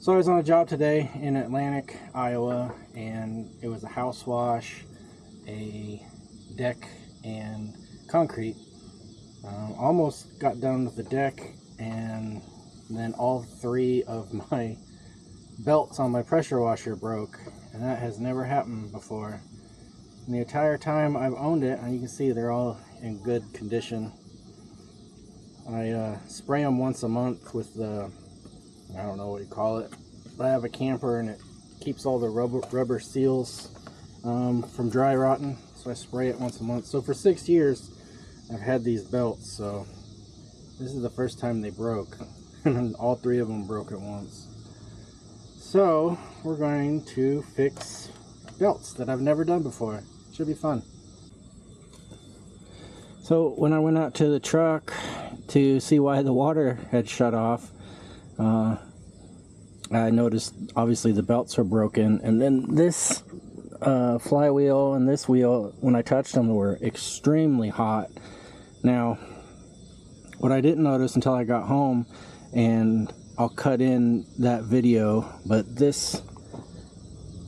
So I was on a job today in Atlantic, Iowa, and it was a house wash, a deck, and concrete. Almost got done with the deck, and then all three of my belts on my pressure washer broke, and that has never happened before. And the entire time I've owned it, and you can see they're all in good condition. I spray them once a month with the, I don't know what you call it. I have a camper and it keeps all the rubber seals from dry rotting, so I spray it once a month. So for 6 years I've had these belts, so this is the first time they broke. And all three of them broke at once. So we're going to fix belts that I've never done before. Should be fun. So when I went out to the truck to see why the water had shut off, I noticed obviously the belts are broken, and then this flywheel and this wheel, when I touched them, were extremely hot. Now, what I didn't notice until I got home, and I'll cut in that video, but this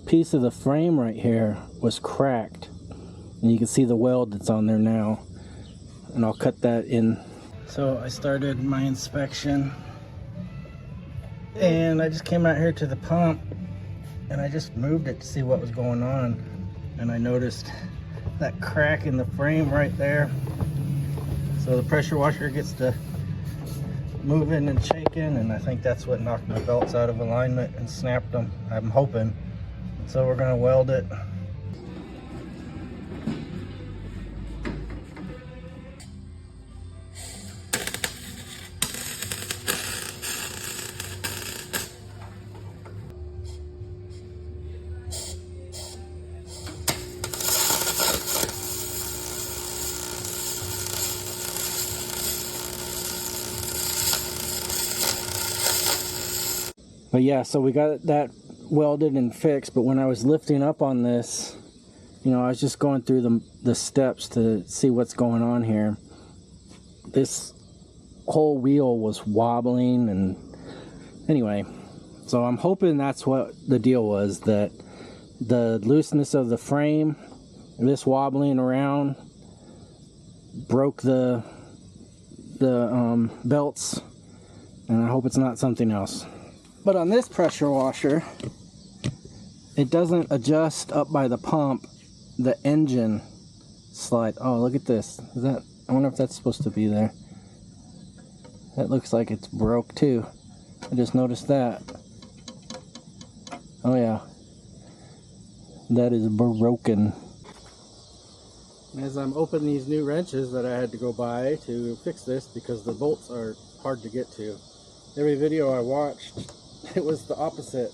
piece of the frame right here was cracked, and you can see the weld that's on there now, and I'll cut that in. So I started my inspection, and I just came out here to the pump, and I just moved it to see what was going on, and I noticed that crack in the frame right there. So the pressure washer gets to moving and shaking, and I think that's what knocked my belts out of alignment and snapped them, I'm hoping. So we're going to weld it. But yeah, so we got that welded and fixed, but when I was lifting up on this, you know, I was just going through the steps to see what's going on here. This whole wheel was wobbling, and anyway, so I'm hoping that's what the deal was, that the looseness of the frame, this wobbling around, broke the belts, and I hope it's not something else. But on this pressure washer, it doesn't adjust up by the pump, the engine slide. Oh, look at this. Is that, I wonder if that's supposed to be there. That looks like it's broke too. I just noticed that. Oh yeah. That is broken. As I'm opening these new wrenches that I had to go buy to fix this, because the bolts are hard to get to. Every video I watched, it was the opposite.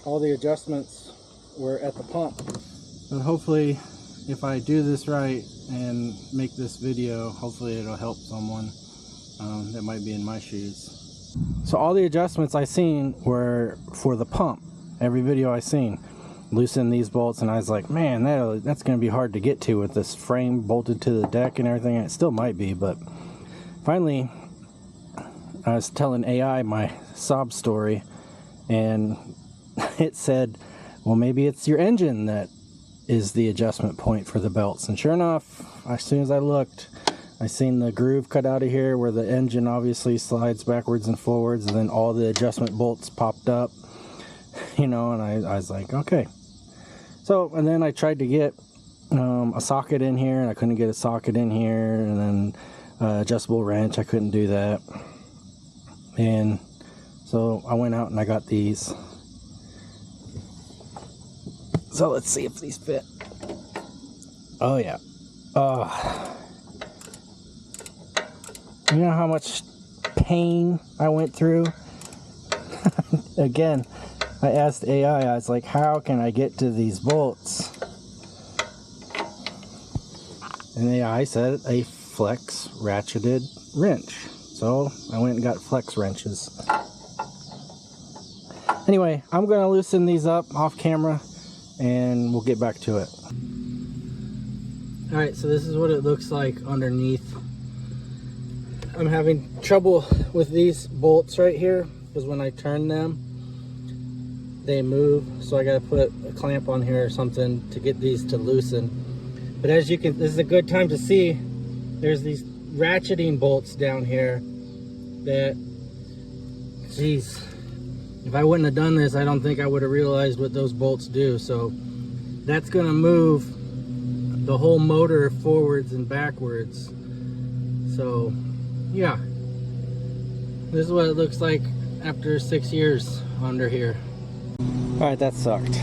All the adjustments were at the pump. But hopefully, if I do this right and make this video, hopefully it'll help someone that might be in my shoes. So all the adjustments I seen were for the pump. Every video I seen. Loosen these bolts, and I was like, man, that's going to be hard to get to with this frame bolted to the deck and everything. It still might be, but finally, I was telling AI my sob story, and it said, well, maybe it's your engine that is the adjustment point for the belts. And sure enough, as soon as I looked, I seen the groove cut out of here where the engine obviously slides backwards and forwards, and then all the adjustment bolts popped up, you know, and I was like, okay. So, and then I tried to get a socket in here, and I couldn't get a socket in here, and then adjustable wrench, I couldn't do that. And so I went out and I got these. So let's see if these fit. Oh yeah. Oh. You know how much pain I went through? Again, I asked AI, I was like, how can I get to these bolts? And AI said a flex ratcheted wrench. So I went and got flex wrenches. Anyway, I'm going to loosen these up off camera and we'll get back to it. Alright, so this is what it looks like underneath. I'm having trouble with these bolts right here. because when I turn them, they move. So I got to put a clamp on here or something to get these to loosen. But as you can, this is a good time to see, there's these ratcheting bolts down here that, geez, if I wouldn't have done this, I don't think I would have realized what those bolts do. So that's going to move the whole motor forwards and backwards. So yeah, this is what it looks like after 6 years under here. All right, that sucked.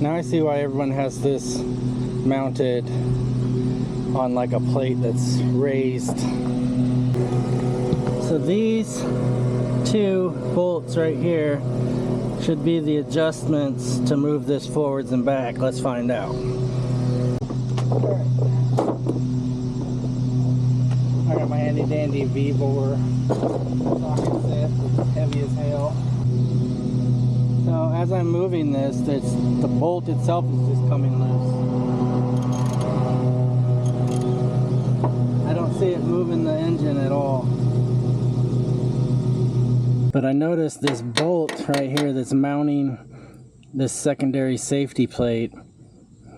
Now I see why everyone has this mounted on like a plate that's raised. So these two bolts right here should be the adjustments to move this forwards and back. Let's find out. I got my handy dandy V-bore socket set, it's heavy as hell. So as I'm moving this, the bolt itself is just coming loose. I don't see it moving the engine at all. But I noticed this bolt right here that's mounting this secondary safety plate,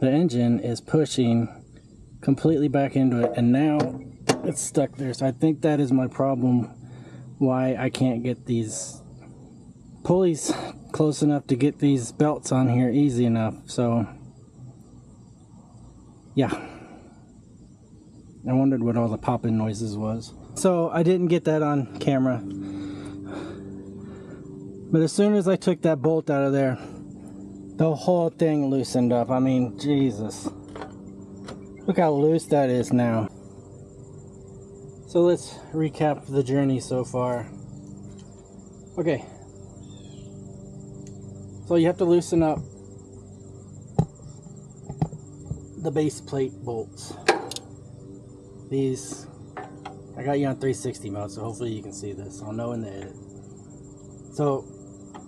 the engine is pushing completely back into it, and now it's stuck there. So I think that is my problem, why I can't get these pulleys close enough to get these belts on here easy enough. So yeah, I wondered what all the popping noises was. So I didn't get that on camera, but as soon as I took that bolt out of there, the whole thing loosened up. I mean, Jesus, look how loose that is now. So let's recap the journey so far. Okay, so you have to loosen up the base plate bolts. These, I got you on 360 mode, so hopefully you can see this. I'll know in the edit. So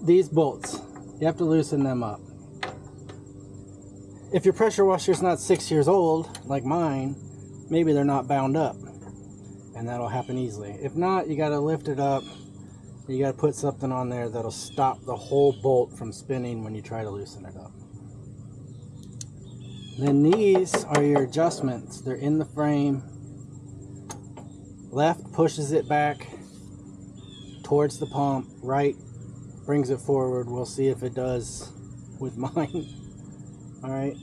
these bolts, you have to loosen them up. If your pressure washer is not 6 years old, like mine, maybe they're not bound up, and that'll happen easily. If not, you gotta lift it up. You gotta put something on there that'll stop the whole bolt from spinning when you try to loosen it up. Then these are your adjustments. They're in the frame. Left pushes it back towards the pump. Right brings it forward. We'll see if it does with mine. Alright.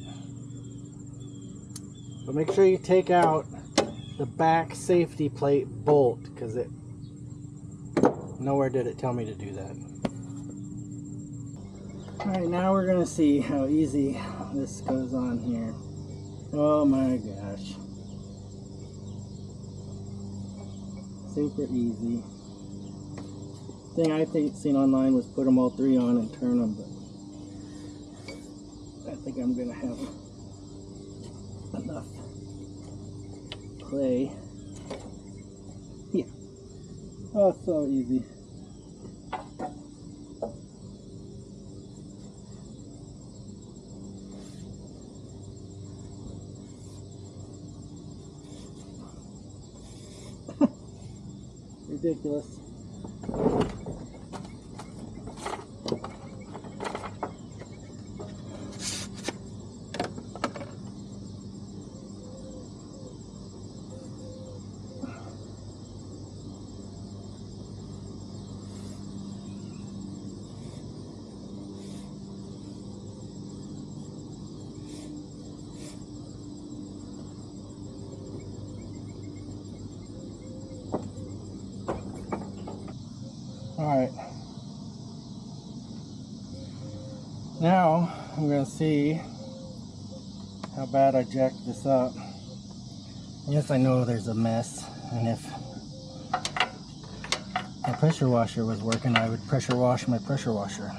But make sure you take out the back safety plate bolt, because it, nowhere did it tell me to do that. Alright, now we're going to see how easy this goes on here. Oh my gosh. Super easy. Thing I seen online was put them all three on and turn them, but I think I'm going to have enough play. Yeah. Oh, so easy. Ridiculous. Alright, now I'm going to see how bad I jacked this up. Yes, I know there's a mess, and if my pressure washer was working, I would pressure wash my pressure washer.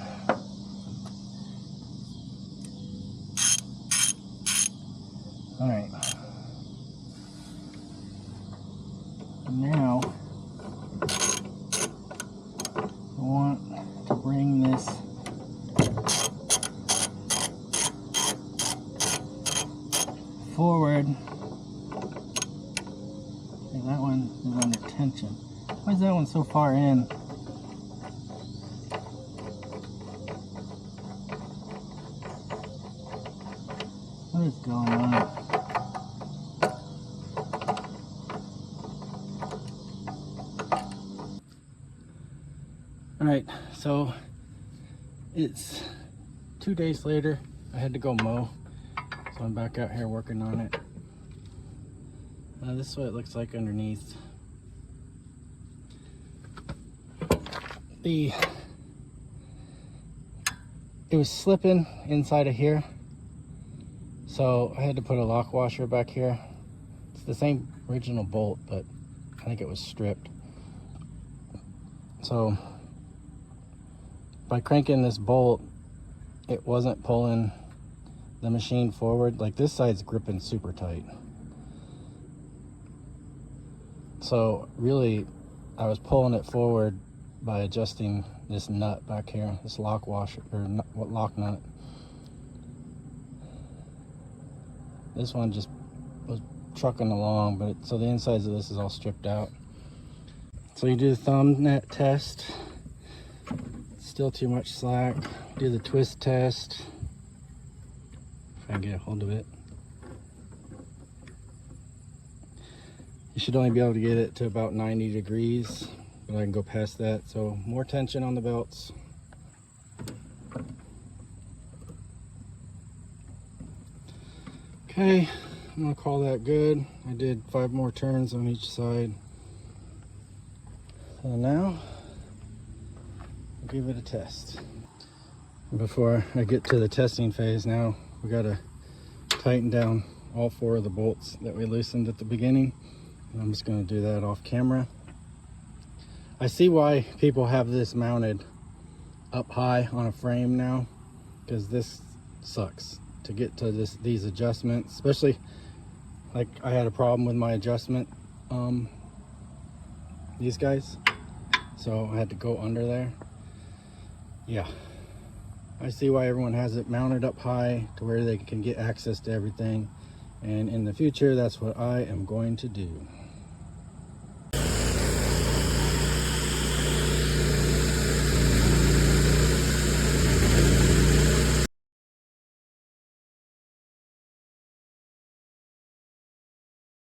Alright, now I want to bring this forward. Okay, that one is under tension. Why is that one so far in? What is going on? Alright, so it's 2 days later. I had to go mow, so I'm back out here working on it. This is what it looks like underneath. It was slipping inside of here, so I had to put a lock washer back here. It's the same original bolt, but I think it was stripped. So by cranking this bolt, it wasn't pulling the machine forward. Like, this side's gripping super tight. So really, I was pulling it forward by adjusting this nut back here, this lock washer, or lock nut. This one just was trucking along, but so the insides of this is all stripped out. So you do the thumb net test. Still too much slack. Do the twist test. If I can get a hold of it. You should only be able to get it to about 90 degrees, but I can go past that. So more tension on the belts. Okay, I'm gonna call that good. I did 5 more turns on each side. So now, I'll give it a test. Before I get to the testing phase now, we gotta tighten down all 4 of the bolts that we loosened at the beginning. And I'm just gonna do that off camera. I see why people have this mounted up high on a frame now, because this sucks to get to these adjustments, especially like I had a problem with my adjustment, these guys, so I had to go under there. Yeah, I see why everyone has it mounted up high to where they can get access to everything, and in the future that's what I am going to do.